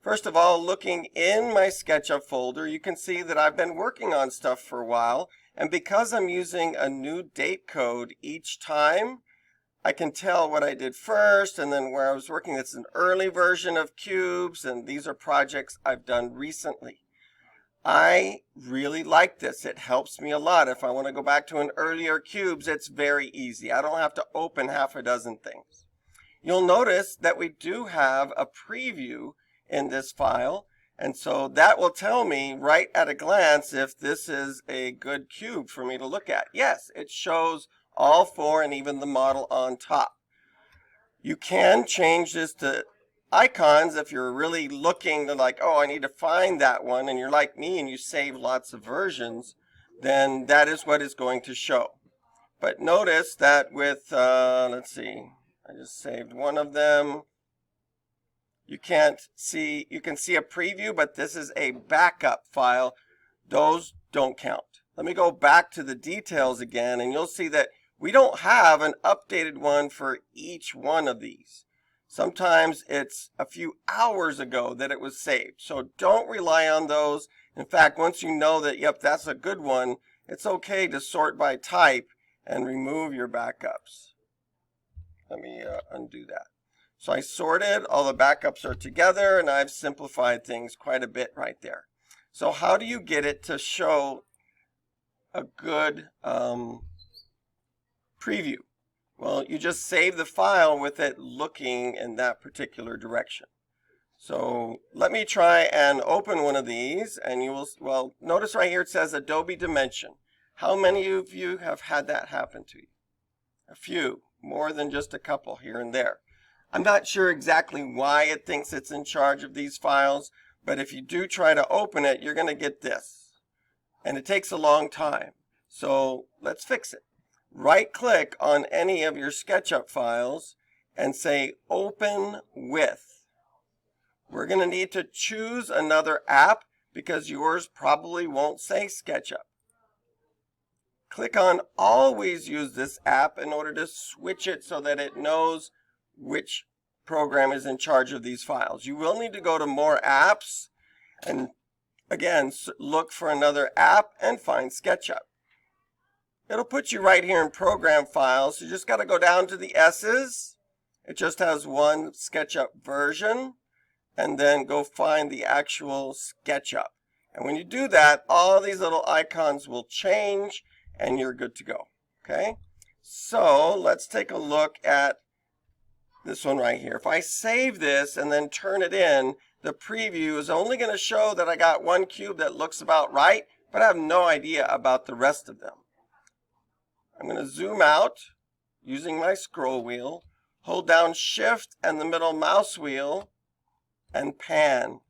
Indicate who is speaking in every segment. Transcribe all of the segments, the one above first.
Speaker 1: First of all, looking in my Sketchup folder, you can see that I've been working on stuff for a while, and because I'm using a new date code each time, I can tell what I did first and then where I was working. It's an early version of cubes, and these are projects I've done recently. I really like this. It helps me a lot. If I want to go back to an earlier cubes, it's very easy. I don't have to open half a dozen things. You'll notice that we do have a preview in this file, and so that will tell me right at a glance if this is a good cube for me to look at. Yes, it shows all four and even the model on top. You can change this to icons if you're really looking to like, oh, I need to find that one, and you're like me and you save lots of versions, then that is what it's going to show. But notice that with, let's see, I just saved one of them. You can see a preview, but this is a backup file. Those don't count. Let me go back to the details again, and you'll see that we don't have an updated one for each one of these. Sometimes it's a few hours ago that it was saved. So don't rely on those. In fact, once you know that, yep, that's a good one, it's okay to sort by type and remove your backups. Let me undo that. So I sorted, all the backups are together, and I've simplified things quite a bit right there. So how do you get it to show a good preview? Well, you just save the file with it looking in that particular direction. So let me try and open one of these, and you will, well, notice right here it says Adobe Dimension. How many of you have had that happen to you? A few, more than just a couple here and there. I'm not sure exactly why it thinks it's in charge of these files, but if you do try to open it, you're going to get this. And it takes a long time. So let's fix it. Right-click on any of your Sketchup files and say Open With. We're going to need to choose another app because yours probably won't say Sketchup. Click on Always Use this app in order to switch it so that it knows which program is in charge of these files. You will need to go to More Apps and again look for another app and find Sketchup. It'll put you right here in Program Files. You just got to go down to the S's. It just has one SketchUp version, and then go find the actual SketchUp. And when you do that, all these little icons will change, and you're good to go. Okay? So let's take a look at this one right here. If I save this and then turn it in, the preview is only going to show that I got one cube that looks about right, but I have no idea about the rest of them. I'm going to zoom out using my scroll wheel, hold down Shift and the middle mouse wheel, and pan.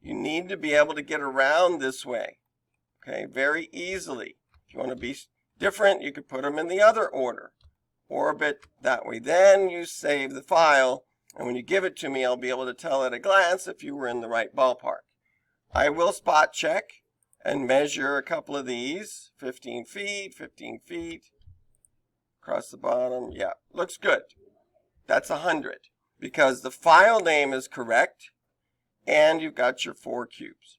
Speaker 1: You need to be able to get around this way, okay, very easily. If you want to be different, you could put them in the other order. Orbit that way. Then you save the file, and when you give it to me, I'll be able to tell at a glance if you were in the right ballpark. I will spot check and measure a couple of these, 15 feet, 15 feet. Across the bottom, yeah, looks good. That's 100 because the file name is correct and you've got your 4 cubes.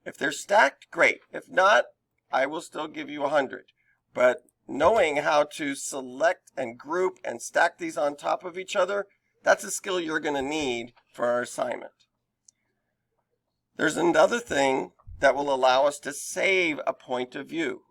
Speaker 1: If they're stacked, great. If not, I will still give you 100. But knowing how to select and group and stack these on top of each other, that's a skill you're going to need for our assignment. There's another thing that will allow us to save a point of view.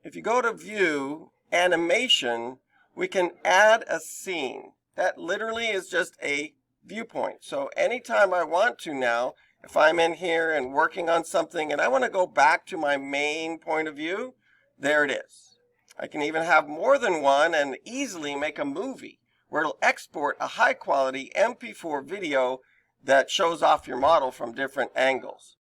Speaker 1: If you go to View, Animation, we can add a scene. That literally is just a viewpoint. So anytime I want to now, if I'm in here and working on something and I want to go back to my main point of view, there it is. I can even have more than one and easily make a movie where it'll export a high quality MP4 video that shows off your model from different angles.